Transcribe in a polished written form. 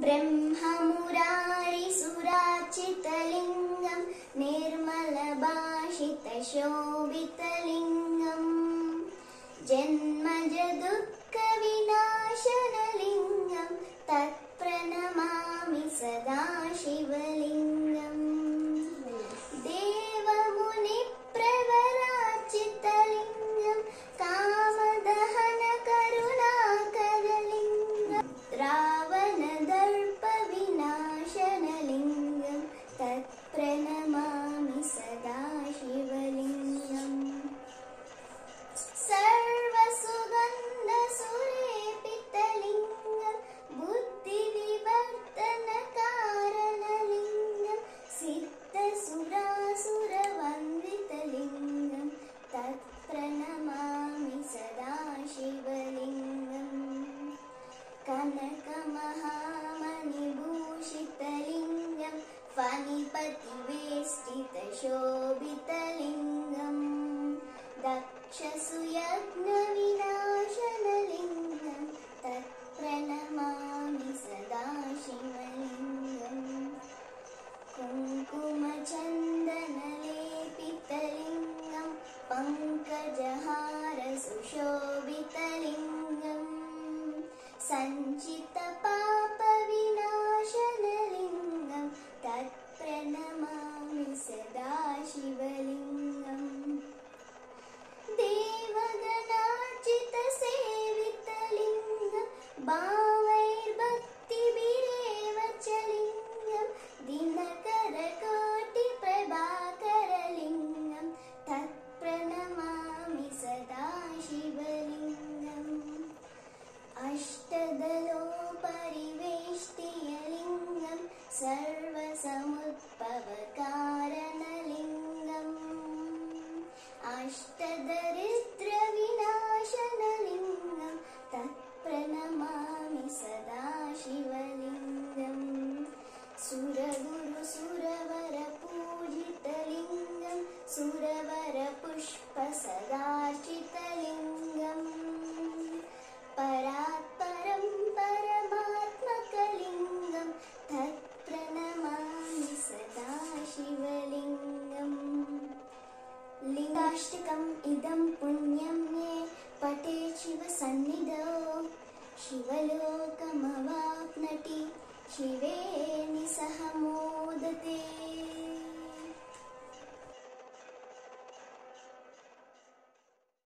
ब्रह्ममुरारिसुरार्चितलिङ्गं निर्मलभाषितशोभितलिङ्गम् जन्मजदुःखविनाशनलिङ्गं तत्प्रणमामि सदा शिवलिङ्गम् देवमुनिप्रवरार्चितलिङ्गं कामदहनकरुणाकरलिङ्गं रावणदर्पविनाशनलिङ्गं तत्प्रणमामि सदा शिवलिङ्गम् सर्वसुगन्धसुलेपितलिङ्गं बुद्धिविवर्धनकारणलिङ्गं सिद्धसुरासुरवन्दितलिङ्गं तत्प्रणमामि सदा शिवलिङ्गम् कनकमहामणिभूषितलिङ्गं फणिपतिवेष्टितशोभितलिङ्गम् दक्षसुयज्ञविनाशनलिङ्गं तत्प्रणमामि सदा शिवलिङ्गम् कुङ्कुमचन्दनलेपितलिङ्गं पङ्कजहारसुशोभितलिङ्गम् सञ्चितपापविनाशनलिङ्गं तत्प्रणमामि सदा शिवलिङ्गम् देवगणार्चितसेवितलिङ्गं भावैर्भक्तिभिरेव च लिङ्गं दिनकरकोटिप्रभाकरलिङ्गं तत्प्रणमामि सदा शिवलिङ्गम् अष्टदलो